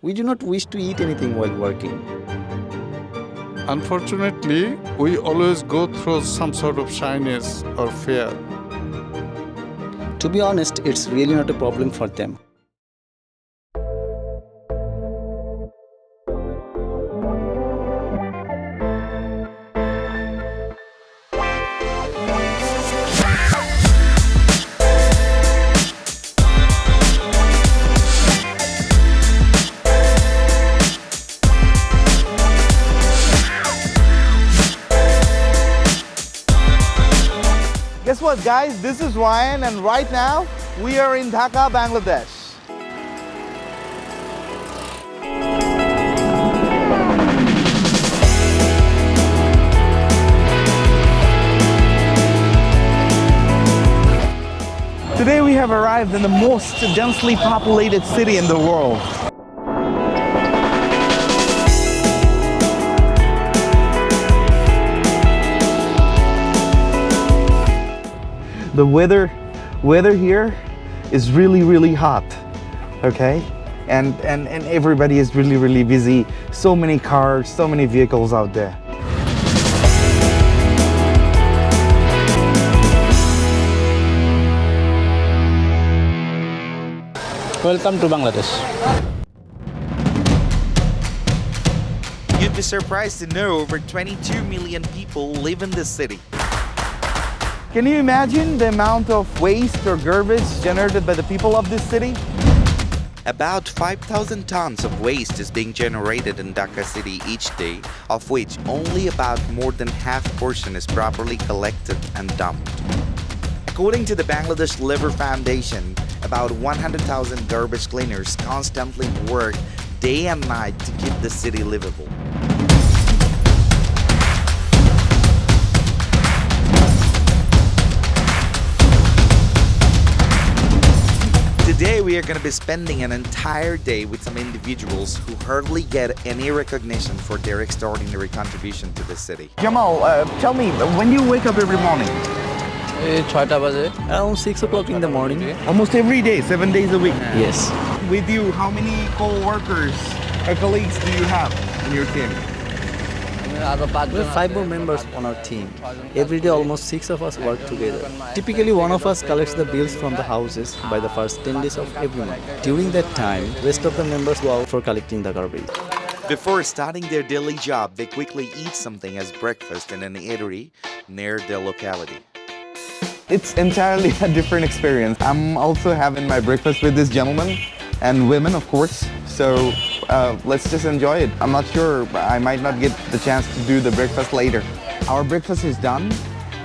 We do not wish to eat anything while working. Unfortunately, we always go through some sort of shyness or fear. To be honest, it's really not a problem for them. Guess what, guys? This is Ryan, and right now we are in Dhaka, Bangladesh. Today we have arrived in the most densely populated city in the world. The weather here is really hot, okay? And everybody is really busy. So many cars, so many vehicles out there. Welcome to Bangladesh. You'd be surprised to know over 22 million people live in this city. Can you imagine the amount of waste or garbage generated by the people of this city? About 5,000 tons of waste is being generated in Dhaka city each day, of which only about more than half portion is properly collected and dumped. According to the Bangladesh Liver Foundation, about 100,000 garbage cleaners constantly work day and night to keep the city livable. Today we are going to be spending an entire day with some individuals who hardly get any recognition for their extraordinary contribution to the city. Jamal, tell me, when do you wake up every morning? Around 6 o'clock in the morning. Almost every day, 7 days a week. Yes. With you, how many co-workers or colleagues do you have in your team? We have 5 more members on our team. Every day almost 6 of us work together. Typically one of us collects the bills from the houses by the first 10 days of every month. During that time, rest of the members go out for collecting the garbage. Before starting their daily job, they quickly eat something as breakfast in an eatery near their locality. It's entirely a different experience. I'm also having my breakfast with this gentleman and women, of course. So let's just enjoy it. I'm not sure, I might not get the chance to do the breakfast later. Our breakfast is done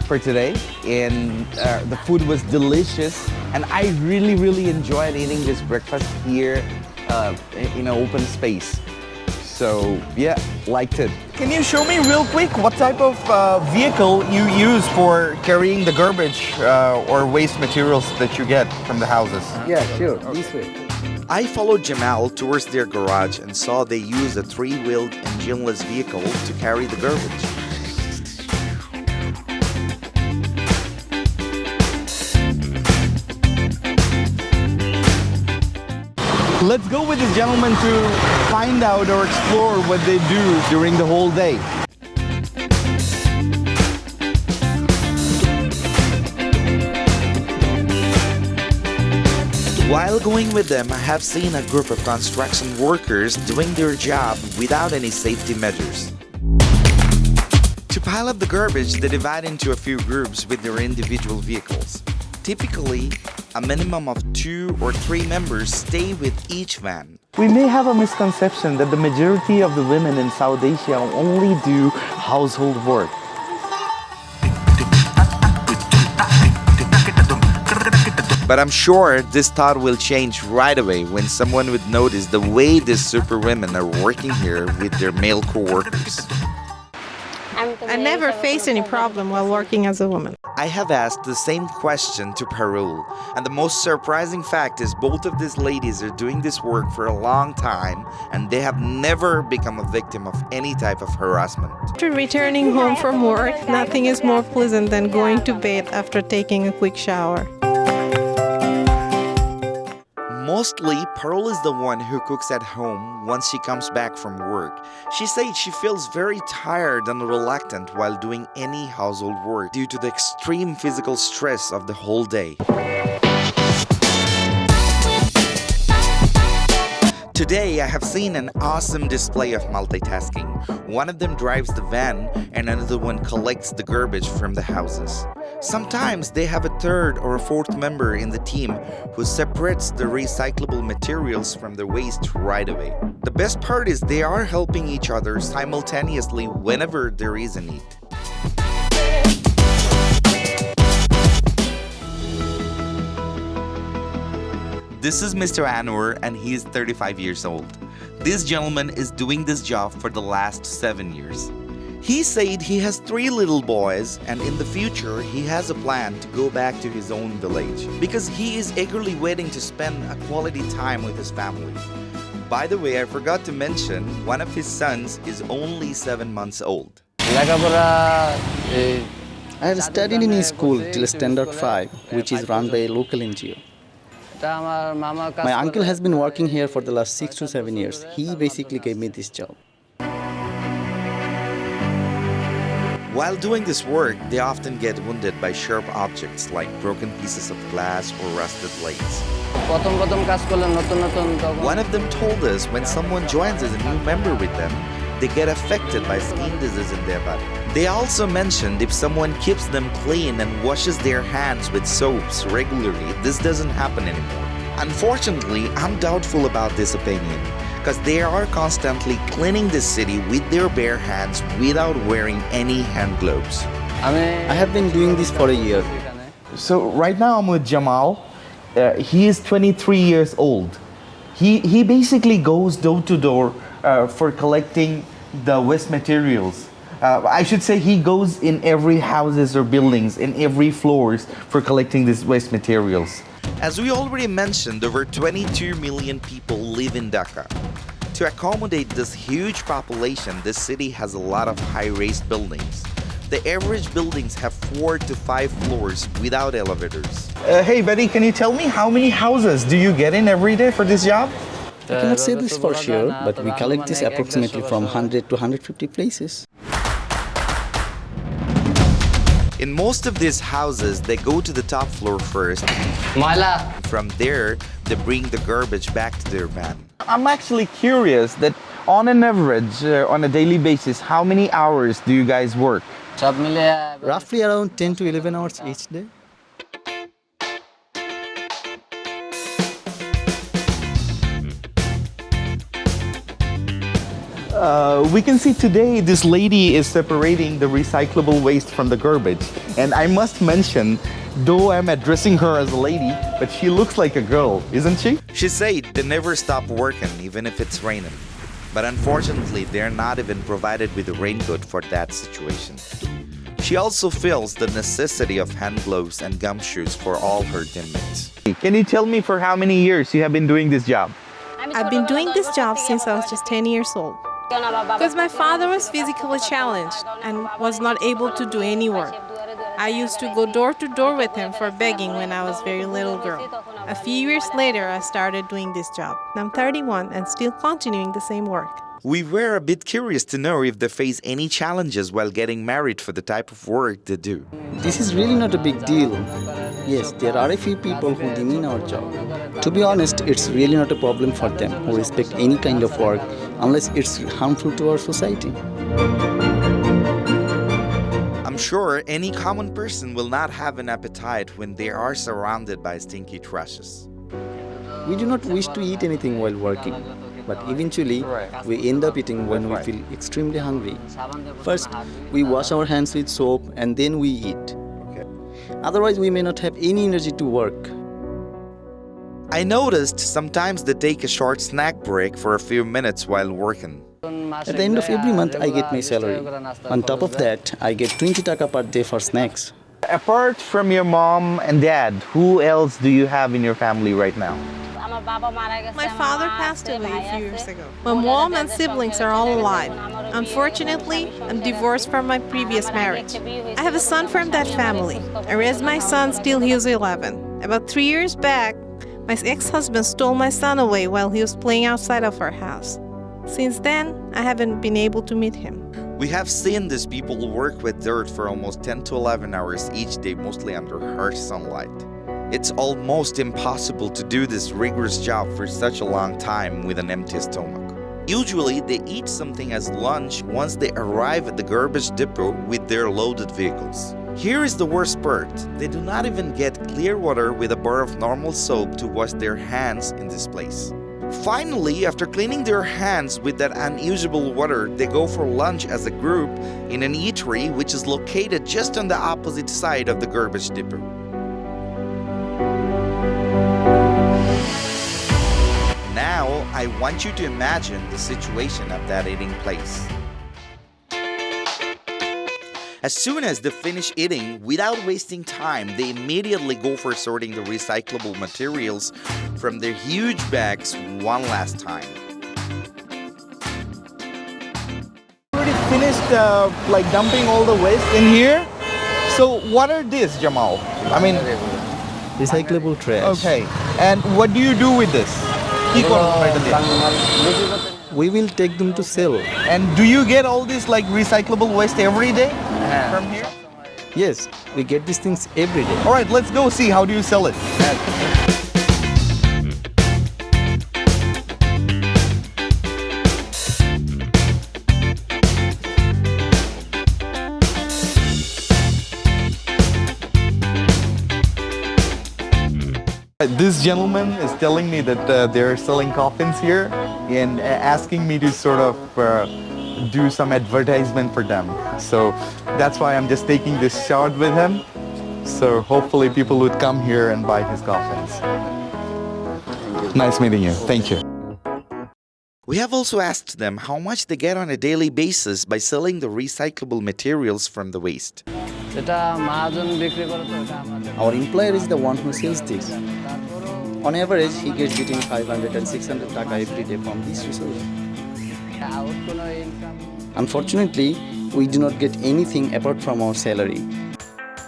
for today, and the food was delicious, and I really enjoyed eating this breakfast here in an open space. So yeah, liked it. Can you show me real quick what type of vehicle you use for carrying the garbage or waste materials that you get from the houses? Yeah, sure. This way. I followed Jamal towards their garage and saw they use a 3-wheeled engineless vehicle to carry the garbage. Let's go with this gentleman to find out or explore what they do during the whole day. While going with them, I have seen a group of construction workers doing their job without any safety measures. To pile up the garbage, they divide into a few groups with their individual vehicles. Typically, a minimum of 2 or 3 members stay with each van. We may have a misconception that the majority of the women in South Asia only do household work. But I'm sure this thought will change right away when someone would notice the way these superwomen are working here with their male co-workers. I never faced any problem while working as a woman. I have asked the same question to Parul, and the most surprising fact is both of these ladies are doing this work for a long time, and they have never become a victim of any type of harassment. After returning home from work, nothing is more pleasant than going to bed after taking a quick shower. Mostly, Pearl is the one who cooks at home once she comes back from work. She said she feels very tired and reluctant while doing any household work due to the extreme physical stress of the whole day. Today, I have seen an awesome display of multitasking. One of them drives the van and another one collects the garbage from the houses. Sometimes they have a third or a fourth member in the team who separates the recyclable materials from the waste right away. The best part is they are helping each other simultaneously whenever there is a need. This is Mr. Anwar and he is 35 years old. This gentleman is doing this job for the last 7 years. He said he has 3 little boys and in the future he has a plan to go back to his own village because he is eagerly waiting to spend a quality time with his family. By the way, I forgot to mention, one of his sons is only 7 months old. I have studied in his school till Standard 5, which is run by a local NGO. My uncle has been working here for the last 6 to 7 years. He basically gave me this job. While doing this work, they often get wounded by sharp objects like broken pieces of glass or rusted blades. One of them told us when someone joins as a new member with them, they get affected by skin disease in their body. They also mentioned if someone keeps them clean and washes their hands with soaps regularly, this doesn't happen anymore. Unfortunately, I'm doubtful about this opinion because they are constantly cleaning the city with their bare hands without wearing any hand gloves. I have been doing this for a year. So right now I'm with Jamal. He is 23 years old. He basically goes door to door for collecting the waste materials. I should say he goes in every houses or buildings, in every floors for collecting these waste materials. As we already mentioned, over 22 million people live in Dhaka. To accommodate this huge population, this city has a lot of high-raised buildings. The average buildings have 4 to 5 floors without elevators. Hey buddy, can you tell me how many houses do you get in every day for this job? I cannot say this for sure, but we collect this approximately from 100 to 150 places. In most of these houses, they go to the top floor first. From there, they bring the garbage back to their van. I'm actually curious that on an average, on a daily basis, how many hours do you guys work? Roughly around 10 to 11 hours each day. We can see today this lady is separating the recyclable waste from the garbage. And I must mention, though I'm addressing her as a lady, but she looks like a girl, isn't she? She said they never stop working even if it's raining. But unfortunately, they're not even provided with a raincoat for that situation. She also feels the necessity of hand gloves and gumshoes for all her teammates. Can you tell me for how many years you have been doing this job? I've been doing this job since I was just 10 years old. Because my father was physically challenged and was not able to do any work. I used to go door to door with him for begging when I was a very little girl. A few years later, I started doing this job. I'm 31 and still continuing the same work. We were a bit curious to know if they face any challenges while getting married for the type of work they do. This is really not a big deal. Yes, there are a few people who demean our job. To be honest, it's really not a problem for them who respect any kind of work unless it's harmful to our society. I'm sure any common person will not have an appetite when they are surrounded by stinky trashes. We do not wish to eat anything while working, but eventually we end up eating when we feel extremely hungry. First, we wash our hands with soap and then we eat. Otherwise, we may not have any energy to work. I noticed sometimes they take a short snack break for a few minutes while working. At the end of every month, I get my salary. On top of that, I get 20 taka per day for snacks. Apart from your mom and dad, who else do you have in your family right now? My father passed away a few years ago. My mom and siblings are all alive. Unfortunately, I'm divorced from my previous marriage. I have a son from that family. I raised my son till he was 11. About 3 years back, My ex-husband stole my son away while he was playing outside of our house. Since then, I haven't been able to meet him. We have seen these people work with dirt for almost 10 to 11 hours each day, mostly under harsh sunlight. It's almost impossible to do this rigorous job for such a long time with an empty stomach. Usually, they eat something as lunch once they arrive at the garbage depot with their loaded vehicles. Here is the worst part. They do not even get clear water with a bar of normal soap to wash their hands in this place. Finally, after cleaning their hands with that unusable water, they go for lunch as a group in an eatery which is located just on the opposite side of the garbage depot. Now, I want you to imagine the situation of that eating place. As soon as they finish eating, without wasting time, they immediately go for sorting the recyclable materials from their huge bags one last time. Already finished like dumping all the waste in here. So what are these, Jamal? I mean, Recyclable trash. okay. And what do you do with this? We will take them to sell. And do you get all this like recyclable waste every day from here? Yes, we get these things every day. All right, let's go see how do you sell it. This gentleman is telling me that they're selling coffins here and asking me to sort of do some advertisement for them. So that's why I'm just taking this shot with him. So hopefully people would come here and buy his coffins. Nice meeting you. Thank you. We have also asked them how much they get on a daily basis by selling the recyclable materials from the waste. Our employer is the one who sells this. On average, he gets between 500 and 600 taka every day from this resource. Unfortunately, we do not get anything apart from our salary.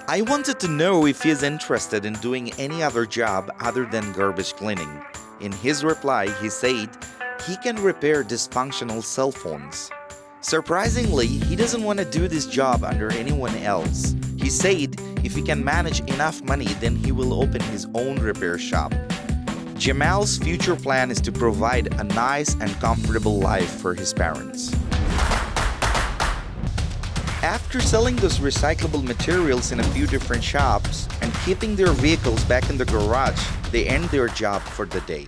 I wanted to know if he is interested in doing any other job other than garbage cleaning. In his reply, he said he can repair dysfunctional cell phones. Surprisingly, he doesn't want to do this job under anyone else. He said if he can manage enough money, then he will open his own repair shop. Jamal's future plan is to provide a nice and comfortable life for his parents. After selling those recyclable materials in a few different shops and keeping their vehicles back in the garage, they end their job for the day.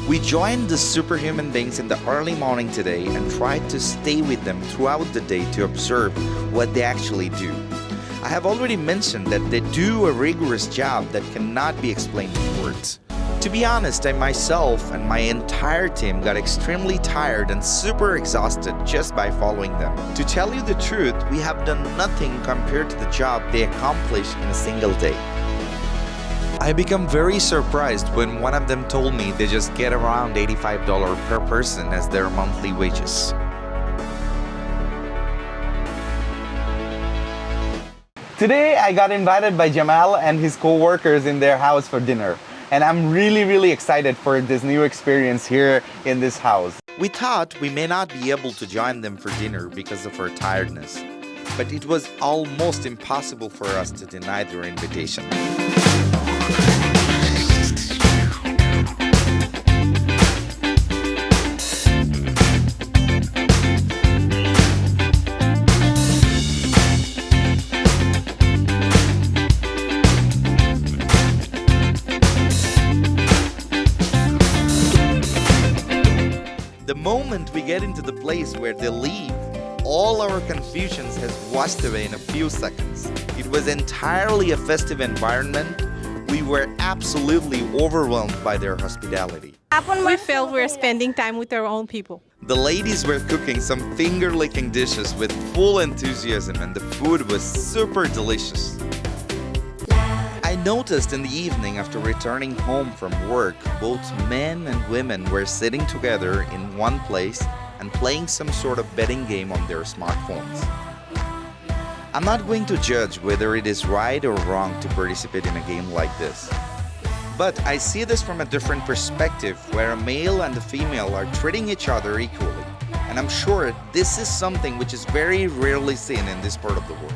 We joined the superhuman beings in the early morning today and tried to stay with them throughout the day to observe what they actually do. I have already mentioned that they do a rigorous job that cannot be explained in words. To be honest, I myself and my entire team got extremely tired and super exhausted just by following them. To tell you the truth, we have done nothing compared to the job they accomplish in a single day. I become very surprised when one of them told me they just get around $85 per person as their monthly wages. Today I got invited by Jamal and his co-workers in their house for dinner. And I'm really excited for this new experience here in this house. We thought we may not be able to join them for dinner because of our tiredness, but it was almost impossible for us to deny their invitation. The moment we get into the place where they leave, all our confusions has washed away in a few seconds. It was entirely a festive environment. We were absolutely overwhelmed by their hospitality. We felt we were spending time with our own people. The ladies were cooking some finger-licking dishes with full enthusiasm and the food was super delicious. I noticed in the evening after returning home from work, both men and women were sitting together in one place and playing some sort of betting game on their smartphones. I'm not going to judge whether it is right or wrong to participate in a game like this. But I see this from a different perspective, where a male and a female are treating each other equally. And I'm sure this is something which is very rarely seen in this part of the world.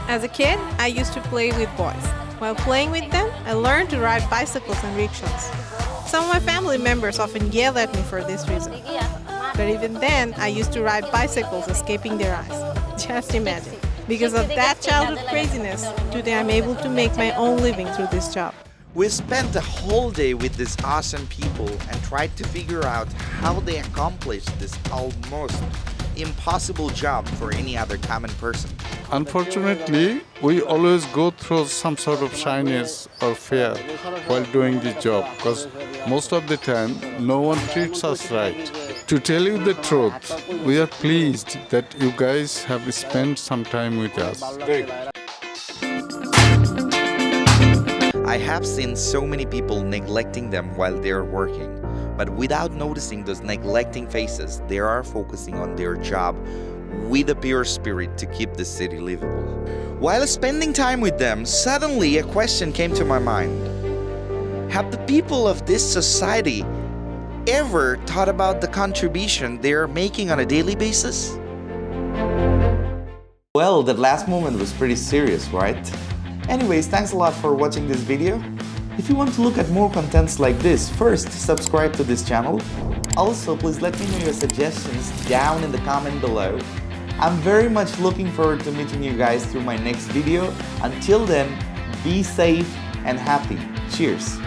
As a kid, I used to play with boys. While playing with them, I learned to ride bicycles and rickshaws. Some of my family members often yell at me for this reason. But even then, I used to ride bicycles, escaping their eyes. Just imagine. Because of that childhood craziness, today I'm able to make my own living through this job. We spent the whole day with these awesome people and tried to figure out how they accomplished this almost impossible job for any other common person. Unfortunately, we always go through some sort of shyness or fear while doing this job, because most of the time no one treats us right. To tell you the truth, we are pleased that you guys have spent some time with us. I have seen so many people neglecting them while they're working, but without noticing those neglecting faces, they are focusing on their job with a pure spirit to keep the city livable. While spending time with them, suddenly a question came to my mind. Have the people of this society ever thought about the contribution they are making on a daily basis? Well, that last moment was pretty serious, right? Anyways, thanks a lot for watching this video. If you want to look at more contents like this, first subscribe to this channel. Also, please let me know your suggestions down in the comment below. I'm very much looking forward to meeting you guys through my next video. Until then, be safe and happy. Cheers!